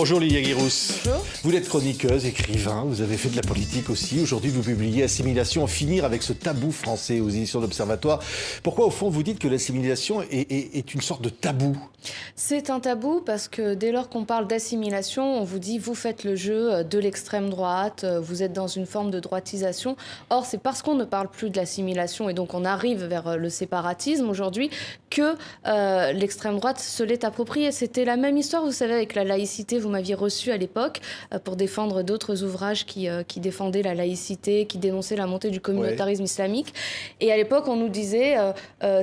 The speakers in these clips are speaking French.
Bonjour Lilia Guirous. Bonjour. Vous êtes chroniqueuse, écrivain, vous avez fait de la politique aussi. Aujourd'hui, vous publiez Assimilation, en finir avec ce tabou français aux éditions d'Observatoire. Pourquoi, au fond, vous dites que l'assimilation est une sorte de tabou ? C'est un tabou parce que dès lors qu'on parle d'assimilation, on vous dit vous faites le jeu de l'extrême droite, vous êtes dans une forme de droitisation. Or, c'est parce qu'on ne parle plus de l'assimilation et donc on arrive vers le séparatisme aujourd'hui que l'extrême droite se l'est appropriée. C'était la même histoire, vous savez, avec la laïcité. Vous m'aviez reçu à l'époque pour défendre d'autres ouvrages qui défendaient la laïcité, qui dénonçaient la montée du communautarisme islamique. Et à l'époque, on nous disait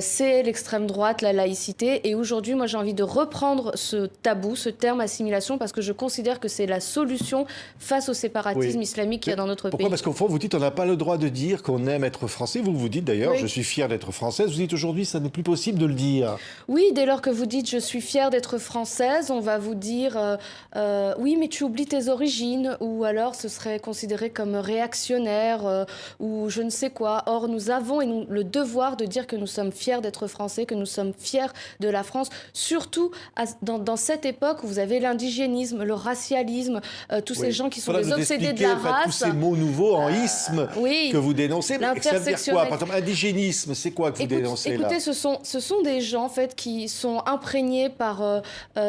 c'est l'extrême droite, la laïcité. Et aujourd'hui, moi, j'ai envie de reprendre ce tabou, ce terme assimilation, parce que je considère que c'est la solution face au séparatisme islamique qu'il y a dans notre pays. Pourquoi ? Parce qu'au fond, vous dites on n'a pas le droit de dire qu'on aime être français. Vous vous dites d'ailleurs, je suis fière d'être française. Vous dites aujourd'hui, ça n'est plus possible de le dire. Oui, dès lors que vous dites je suis fière d'être française, on va vous dire oui, mais tu oublies tes origines, ou alors ce serait considéré comme réactionnaire, ou je ne sais quoi. Or, nous avons le devoir de dire que nous sommes fiers d'être français, que nous sommes fiers de la France, surtout dans cette époque où vous avez l'indigénisme, le racialisme, tous ces gens qui sont des obsédés de la race. Tous ces mots nouveaux en isme que vous dénoncez. Ça veut dire quoi ? Par exemple, indigénisme, c'est quoi que vous dénoncez là ? Écoutez, ce sont des gens en fait, qui sont imprégnés par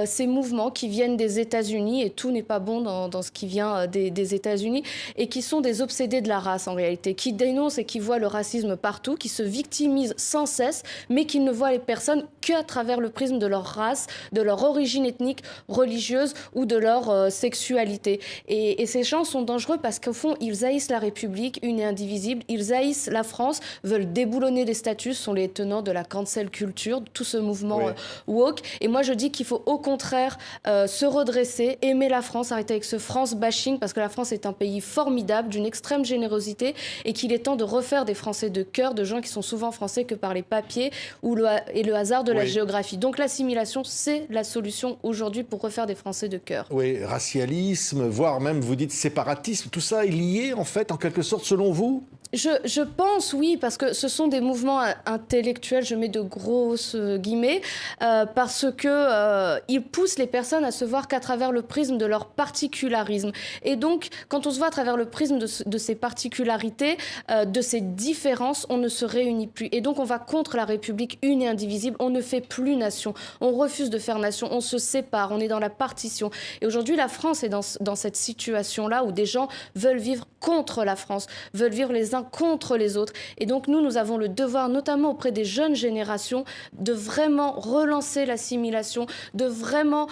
ces mouvements qui viennent des États-Unis, et tout n'est pas bon dans ce qui vient des États-Unis, et qui sont des obsédés de la race en réalité, qui dénoncent et qui voient le racisme partout, qui se victimisent sans cesse, mais qui ne voient les personnes qu'à travers le prisme de leur race, de leur origine ethnique, religieuse ou de leur sexualité. Et ces gens sont dangereux parce qu'au fond, ils haïssent la République, une et indivisible, ils haïssent la France, veulent déboulonner les statuts, sont les tenants de la cancel culture, tout ce mouvement woke. Et moi, je dis qu'il faut au contraire se redresser, aimer la France, arrêter avec ce France bashing, parce que la France est un pays formidable, d'une extrême générosité, et qu'il est temps de refaire des Français de cœur, de gens qui sont souvent français que par les papiers et le hasard de la géographie. Donc l'assimilation, c'est la solution aujourd'hui pour refaire des Français de cœur. Oui, racialisme, voire même, vous dites séparatisme, tout ça est lié, en fait, en quelque sorte, selon vous ? Je pense, oui, parce que ce sont des mouvements intellectuels, je mets de grosses guillemets, parce que ils poussent les personnes à se voir qu'à travers le prisme de leur particularisme. Et donc, quand on se voit à travers le prisme de ces particularités, de ces différences, on ne se réunit plus. Et donc, on va contre la République une et indivisible. On ne fait plus nation. On refuse de faire nation. On se sépare. On est dans la partition. Et aujourd'hui, la France est dans cette situation-là où des gens veulent vivre contre la France, veulent vivre les uns contre les autres. Et donc nous avons le devoir, notamment auprès des jeunes générations, de vraiment relancer l'assimilation, de vraiment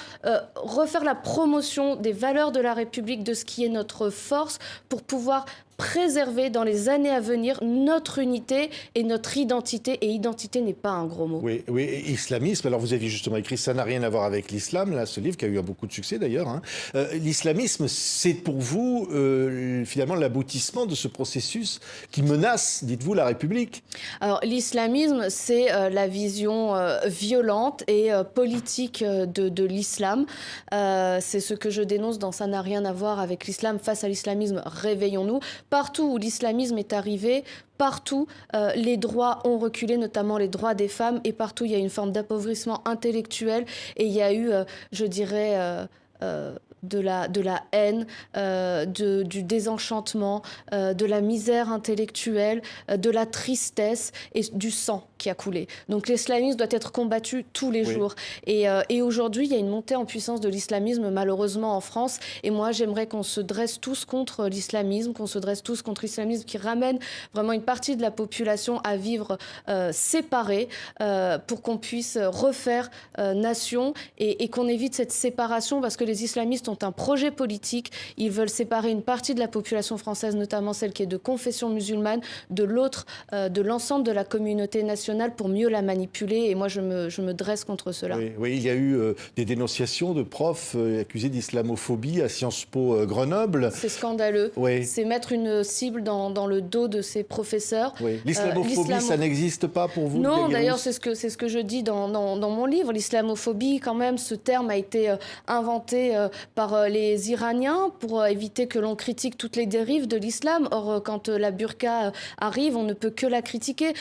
refaire la promotion des valeurs de la République, de ce qui est notre force, pour pouvoir préserver dans les années à venir notre unité et notre identité. Et identité n'est pas un gros mot. Oui, et islamisme. Alors vous aviez justement écrit « Ça n'a rien à voir avec l'islam », là, ce livre qui a eu beaucoup de succès d'ailleurs. Hein. L'islamisme, c'est pour vous finalement l'aboutissement de ce processus qui menace, dites-vous, la République. Alors l'islamisme, c'est la vision violente et politique de l'islam. C'est ce que je dénonce dans « Ça n'a rien à voir avec l'islam ». Face à l'islamisme, réveillons-nous. Partout où l'islamisme est arrivé, partout, les droits ont reculé, notamment les droits des femmes, et partout, il y a une forme d'appauvrissement intellectuel, et il y a eu, je dirais, de la haine, du désenchantement, de la misère intellectuelle, de la tristesse et du sang qui a coulé. Donc l'islamisme doit être combattu tous les jours. Et aujourd'hui, il y a une montée en puissance de l'islamisme, malheureusement, en France. Et moi, j'aimerais qu'on se dresse tous contre l'islamisme, qu'on se dresse tous contre l'islamisme qui ramène vraiment une partie de la population à vivre séparée pour qu'on puisse refaire nation et qu'on évite cette séparation, parce que les islamistes ont un projet politique. Ils veulent séparer une partie de la population française, notamment celle qui est de confession musulmane, de l'autre, de l'ensemble de la communauté nationale, pour mieux la manipuler. Et moi, je me dresse contre cela. Oui, il y a eu des dénonciations de profs accusés d'islamophobie à Sciences Po Grenoble. C'est scandaleux. C'est mettre une cible dans le dos de ces professeurs. L'islamophobie, ça n'existe pas pour vous? Non, d'ailleurs, c'est ce que je dis dans mon livre. L'islamophobie, quand même, ce terme a été inventé par les Iraniens pour éviter que l'on critique toutes les dérives de l'islam. Or, quand la burqa arrive, on ne peut que la critiquer.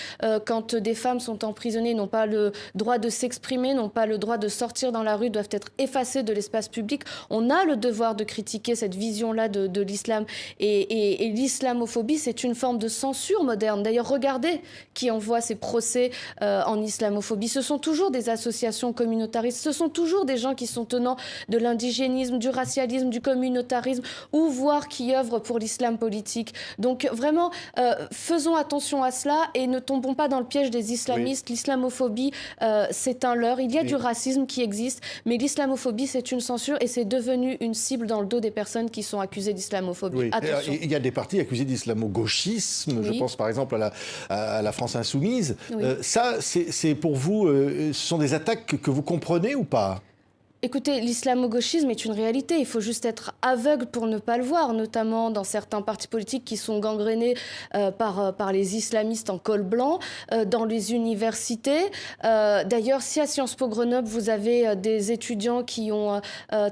Quand des femmes sont emprisonnées, n'ont pas le droit de s'exprimer, n'ont pas le droit de sortir dans la rue, doivent être effacées de l'espace public. On a le devoir de critiquer cette vision-là de l'islam. Et l'islamophobie, c'est une forme de censure moderne. D'ailleurs, regardez qui envoie ces procès en islamophobie. Ce sont toujours des associations communautaristes, ce sont toujours des gens qui sont tenants de l'indigénisme, du racialisme, du communautarisme, ou voire qui œuvrent pour l'islam politique. Donc vraiment, faisons attention à cela et ne tombons pas dans le piège des islamistes. Oui. L'islamophobie, c'est un leurre. Il y a du racisme qui existe, mais l'islamophobie, c'est une censure et c'est devenu une cible dans le dos des personnes qui sont accusées d'islamophobie. Oui. Attention. Il y a des partis accusés d'islamo-gauchisme, je pense par exemple à la France Insoumise. Oui. Ça, c'est pour vous, ce sont des attaques que vous comprenez ou pas ? Écoutez, l'islamo-gauchisme est une réalité. Il faut juste être aveugle pour ne pas le voir, notamment dans certains partis politiques qui sont gangrénés par les islamistes en col blanc, dans les universités. D'ailleurs, si à Sciences Po Grenoble, vous avez des étudiants qui ont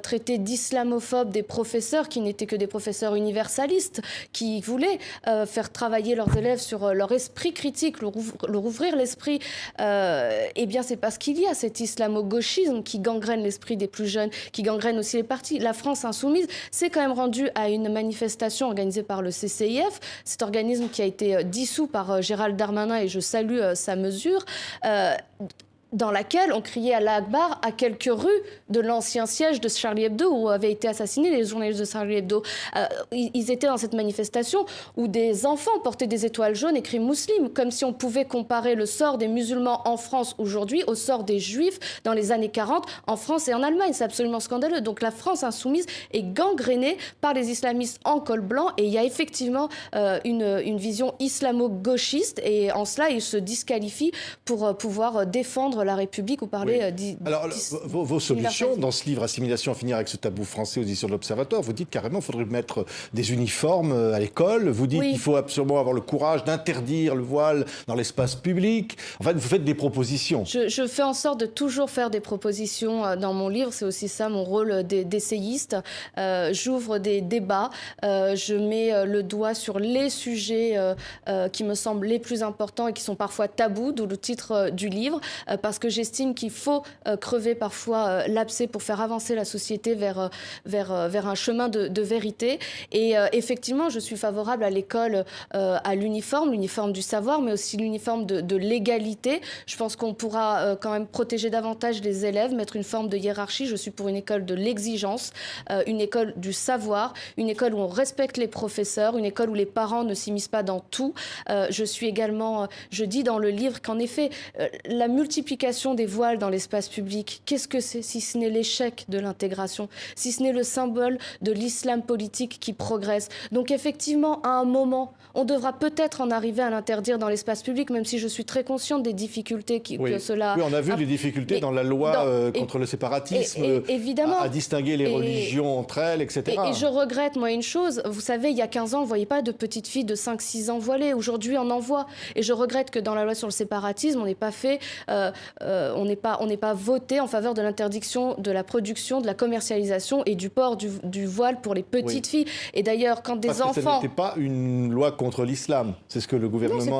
traité d'islamophobes des professeurs qui n'étaient que des professeurs universalistes, qui voulaient faire travailler leurs élèves sur leur esprit critique, leur ouvrir l'esprit, eh bien, c'est parce qu'il y a cet islamo-gauchisme qui gangrène l'esprit des plus jeunes, qui gangrènent aussi les partis. La France Insoumise s'est quand même rendue à une manifestation organisée par le CCIF, cet organisme qui a été dissous par Gérald Darmanin, et je salue sa mesure, dans laquelle on criait Allah Akbar à quelques rues de l'ancien siège de Charlie Hebdo, où avaient été assassinés les journalistes de Charlie Hebdo. Ils étaient dans cette manifestation où des enfants portaient des étoiles jaunes écrits musulmans, comme si on pouvait comparer le sort des musulmans en France aujourd'hui au sort des juifs dans les années 40 en France et en Allemagne. C'est absolument scandaleux. Donc la France insoumise est gangrénée par les islamistes en col blanc, et il y a effectivement une vision islamo-gauchiste, et en cela ils se disqualifient pour pouvoir défendre la République ou parler... Alors, vos solutions dans ce livre, Assimilation, en finir avec ce tabou français aux éditions de l'Observatoire, vous dites carrément qu'il faudrait mettre des uniformes à l'école, vous dites qu'il faut absolument avoir le courage d'interdire le voile dans l'espace public. En fait, vous faites des propositions. Je fais en sorte de toujours faire des propositions dans mon livre, c'est aussi ça mon rôle d'essayiste. J'ouvre des débats, je mets le doigt sur les sujets qui me semblent les plus importants et qui sont parfois tabous, d'où le titre du livre, parce que j'estime qu'il faut crever parfois l'abcès pour faire avancer la société vers un chemin de vérité. Et effectivement, je suis favorable à l'école, à l'uniforme du savoir, mais aussi l'uniforme de l'égalité. Je pense qu'on pourra quand même protéger davantage les élèves, mettre une forme de hiérarchie. Je suis pour une école de l'exigence, une école du savoir, une école où on respecte les professeurs, une école où les parents ne s'immiscent pas dans tout. Je suis également, je dis dans le livre qu'en effet, la multiplication des voiles dans l'espace public, qu'est-ce que c'est si ce n'est l'échec de l'intégration, si ce n'est le symbole de l'islam politique qui progresse. Donc effectivement, à un moment, on devra peut-être en arriver à l'interdire dans l'espace public, même si je suis très consciente des difficultés que cela... Oui, on a vu les difficultés dans la loi contre le séparatisme, évidemment, à distinguer les religions entre elles, etc. Et je regrette, moi, une chose. Vous savez, il y a 15 ans, on ne voyait pas de petites filles de 5-6 ans voilées. Aujourd'hui, on en voit. Et je regrette que dans la loi sur le séparatisme, on n'ait pas fait... on n'est pas voté en faveur de l'interdiction de la production, de la commercialisation et du port du voile pour les petites filles. Et d'ailleurs, quand des enfants... Parce que ce n'était pas une loi contre l'islam, c'est ce que le gouvernement a dit.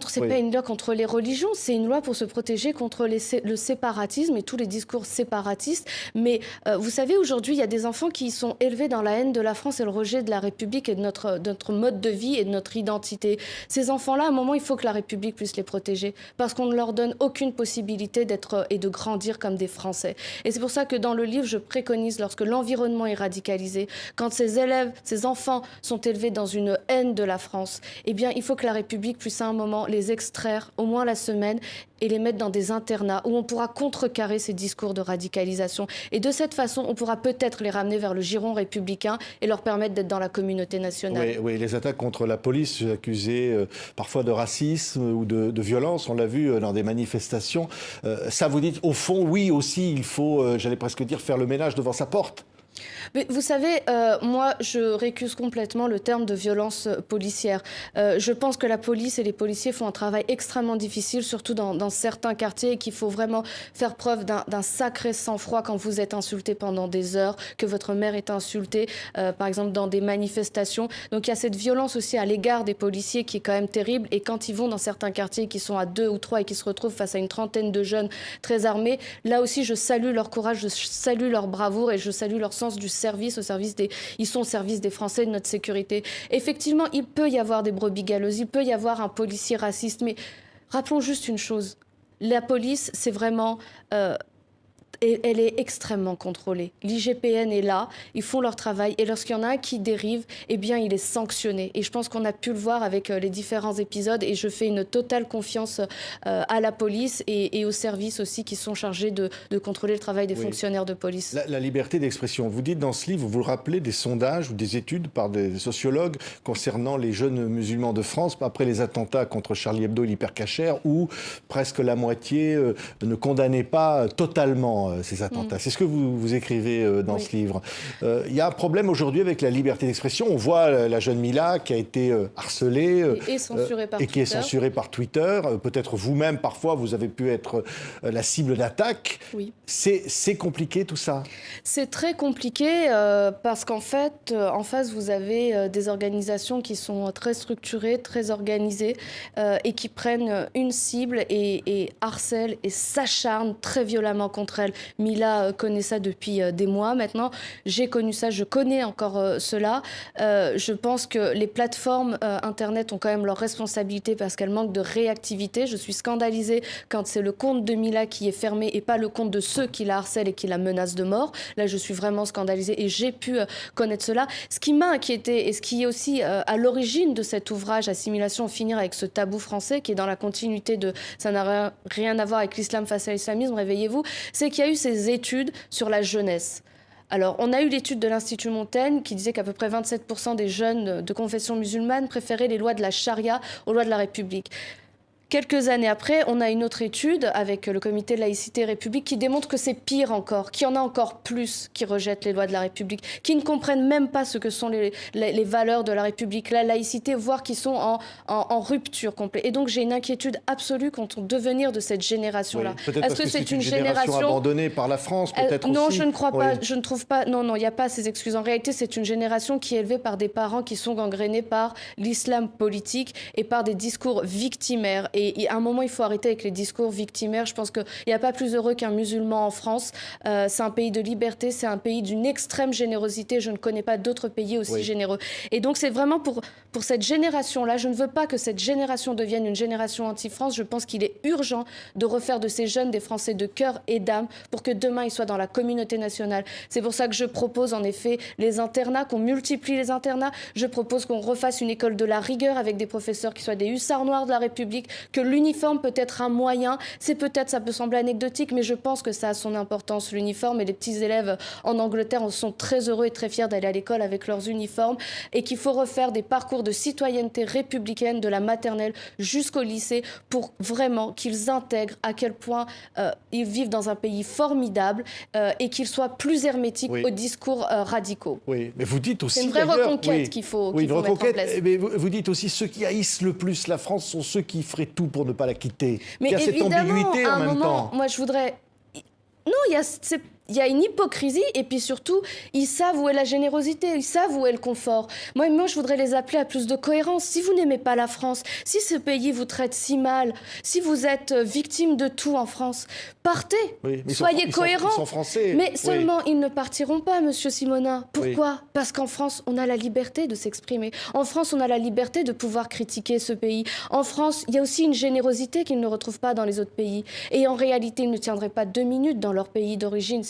C'est pas une loi contre les religions, c'est une loi pour se protéger contre le séparatisme et tous les discours séparatistes. Mais vous savez, aujourd'hui, il y a des enfants qui sont élevés dans la haine de la France et le rejet de la République et de notre mode de vie et de notre identité. Ces enfants-là, à un moment, il faut que la République puisse les protéger parce qu'on ne leur donne aucune possibilité d'être et de grandir comme des Français. Et c'est pour ça que dans le livre, je préconise, lorsque l'environnement est radicalisé, quand ces élèves, ces enfants sont élevés dans une haine de la France, eh bien, il faut que la République puisse à un moment les extraire, au moins la semaine, et les mettre dans des internats où on pourra contrecarrer ces discours de radicalisation. Et de cette façon, on pourra peut-être les ramener vers le giron républicain et leur permettre d'être dans la communauté nationale. Oui, les attaques contre la police accusées parfois de racisme ou de violence, on l'a vu dans des manifestations. Ça, vous dites, au fond, oui, aussi, il faut, j'allais presque dire, faire le ménage devant sa porte. Mais vous savez, moi, je récuse complètement le terme de violence policière. Je pense que la police et les policiers font un travail extrêmement difficile, surtout dans certains quartiers, et qu'il faut vraiment faire preuve d'un sacré sang-froid quand vous êtes insulté pendant des heures, que votre mère est insultée, par exemple dans des manifestations. Donc il y a cette violence aussi à l'égard des policiers qui est quand même terrible. Et quand ils vont dans certains quartiers qui sont à 2 ou 3 et qui se retrouvent face à une trentaine de jeunes très armés, là aussi, je salue leur courage, je salue leur bravoure et je salue leur sens du service, ils sont au service des Français, de notre sécurité. Effectivement, il peut y avoir des brebis galeuses, il peut y avoir un policier raciste, mais rappelons juste une chose, la police, c'est vraiment... et elle est extrêmement contrôlée. L'IGPN est là, ils font leur travail, et lorsqu'il y en a un qui dérive, eh bien, il est sanctionné. Et je pense qu'on a pu le voir avec les différents épisodes, et je fais une totale confiance à la police et aux services aussi qui sont chargés de contrôler le travail des fonctionnaires de police. La liberté d'expression. Vous dites dans ce livre, vous rappelez des sondages ou des études par des sociologues concernant les jeunes musulmans de France après les attentats contre Charlie Hebdo et l'hypercacher, où presque la moitié ne condamnait pas totalement ces attentats. C'est ce que vous écrivez dans ce livre. Il y a un problème aujourd'hui avec la liberté d'expression. On voit la jeune Mila qui a été harcelée et censurée par et qui est censurée par Twitter. Peut-être vous-même, parfois, vous avez pu être la cible d'attaques. Oui. C'est compliqué tout ça? C'est très compliqué parce qu'en fait, en face, vous avez des organisations qui sont très structurées, très organisées et qui prennent une cible et harcèlent et s'acharnent très violemment contre elle. Mila connaît ça depuis des mois maintenant. J'ai connu ça, je connais encore cela. Je pense que les plateformes Internet ont quand même leur responsabilité parce qu'elles manquent de réactivité. Je suis scandalisée quand c'est le compte de Mila qui est fermé et pas le compte de ceux qui la harcèlent et qui la menacent de mort. Là, je suis vraiment scandalisée et j'ai pu connaître cela. Ce qui m'a inquiétée et ce qui est aussi à l'origine de cet ouvrage Assimilation, finir avec ce tabou français qui est dans la continuité de ça n'a rien à voir avec l'islam face à l'islamisme, réveillez-vous, c'est qu'il y a eu ces études sur la jeunesse. Alors, on a eu l'étude de l'Institut Montaigne qui disait qu'à peu près 27% des jeunes de confession musulmane préféraient les lois de la charia aux lois de la République. Quelques années après, on a une autre étude avec le comité de laïcité et République qui démontre que c'est pire encore, qu'il y en a encore plus qui rejettent les lois de la République, qui ne comprennent même pas ce que sont les valeurs de la République, la laïcité, voire qui sont en rupture complète. Et donc j'ai une inquiétude absolue quant au devenir de cette génération-là. Oui, peut-être parce que c'est une génération abandonnée par la France, peut-être non, aussi. Je ne crois pas, je ne trouve pas, non, il n'y a pas ces excuses. En réalité, c'est une génération qui est élevée par des parents qui sont gangrénés par l'islam politique et par des discours victimaires. Et à un moment, il faut arrêter avec les discours victimaires. Je pense qu'il n'y a pas plus heureux qu'un musulman en France. C'est un pays de liberté, c'est un pays d'une extrême générosité. Je ne connais pas d'autres pays aussi généreux. Et donc, c'est vraiment pour cette génération-là. Je ne veux pas que cette génération devienne une génération anti-France. Je pense qu'il est urgent de refaire de ces jeunes des Français de cœur et d'âme pour que demain, ils soient dans la communauté nationale. C'est pour ça que je propose en effet les internats, qu'on multiplie les internats. Je propose qu'on refasse une école de la rigueur avec des professeurs qui soient des hussards noirs de la République, que l'uniforme peut être un moyen. Ça peut sembler anecdotique, mais je pense que ça a son importance, l'uniforme. Et les petits élèves en Angleterre sont très heureux et très fiers d'aller à l'école avec leurs uniformes. Et qu'il faut refaire des parcours de citoyenneté républicaine de la maternelle jusqu'au lycée pour vraiment qu'ils intègrent à quel point ils vivent dans un pays formidable et qu'ils soient plus hermétiques aux discours radicaux. Oui, mais vous dites aussi... C'est une vraie reconquête qu'il faut mettre en place. Mais vous dites aussi ceux qui haïssent le plus la France sont ceux qui feraient tout pour ne pas la quitter. Mais il y a cette ambiguïté en même temps. Moi, je voudrais... Non, il y a une hypocrisie et puis surtout, ils savent où est la générosité, ils savent où est le confort. Moi, je voudrais les appeler à plus de cohérence. Si vous n'aimez pas la France, si ce pays vous traite si mal, si vous êtes victime de tout en France, partez, soyez cohérents. Ils sont français. Mais seulement, ils ne partiront pas, monsieur Simonin. Pourquoi ? Parce qu'en France, on a la liberté de s'exprimer. En France, on a la liberté de pouvoir critiquer ce pays. En France, il y a aussi une générosité qu'ils ne retrouvent pas dans les autres pays. Et en réalité, ils ne tiendraient pas 2 minutes dans leur pays d'origine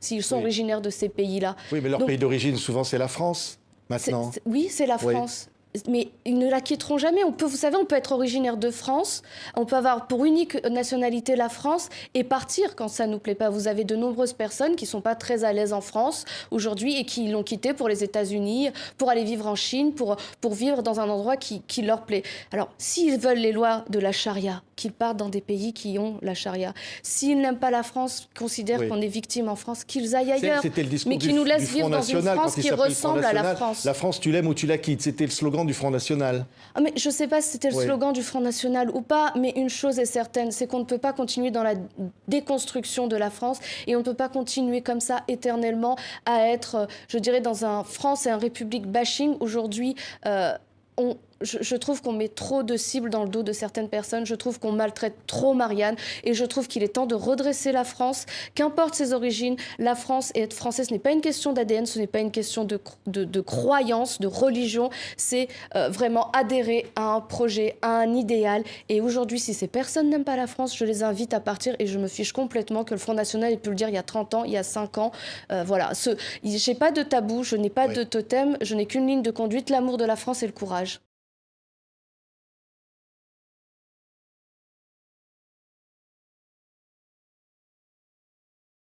s'ils sont originaires de ces pays-là. Oui, mais leur pays d'origine, souvent, c'est la France, maintenant. Oui, c'est la France. Mais ils ne la quitteront jamais. Vous savez, on peut être originaire de France, on peut avoir pour unique nationalité la France et partir quand ça ne nous plaît pas. Vous avez de nombreuses personnes qui ne sont pas très à l'aise en France aujourd'hui et qui l'ont quitté pour les États-Unis, pour aller vivre en Chine, pour vivre dans un endroit qui leur plaît. Alors, s'ils veulent les lois de la charia, qu'ils partent dans des pays qui ont la charia. S'ils n'aiment pas la France, considèrent qu'on est victime en France, qu'ils aillent ailleurs. C'était le discours mais qui nous laissent du vivre Front dans une National, France quand il qui s'appelait le Front ressemble à la National. France. La France, tu l'aimes ou tu la quittes. C'était le slogan du Front National. Ah, mais je ne sais pas si c'était le slogan du Front National ou pas, mais une chose est certaine, c'est qu'on ne peut pas continuer dans la déconstruction de la France et on ne peut pas continuer comme ça éternellement à être, je dirais, dans un France et un République bashing. Aujourd'hui, je trouve qu'on met trop de cibles dans le dos de certaines personnes. Je trouve qu'on maltraite trop Marianne. Et je trouve qu'il est temps de redresser la France. Qu'importe ses origines, la France et être français, ce n'est pas une question d'ADN, ce n'est pas une question de croyance, de religion. C'est vraiment adhérer à un projet, à un idéal. Et aujourd'hui, si ces personnes n'aiment pas la France, je les invite à partir. Et je me fiche complètement que le Front National ait pu le dire il y a 30 ans, il y a 5 ans. Voilà. Je n'ai pas de tabou, je n'ai pas de totem, je n'ai qu'une ligne de conduite, l'amour de la France et le courage.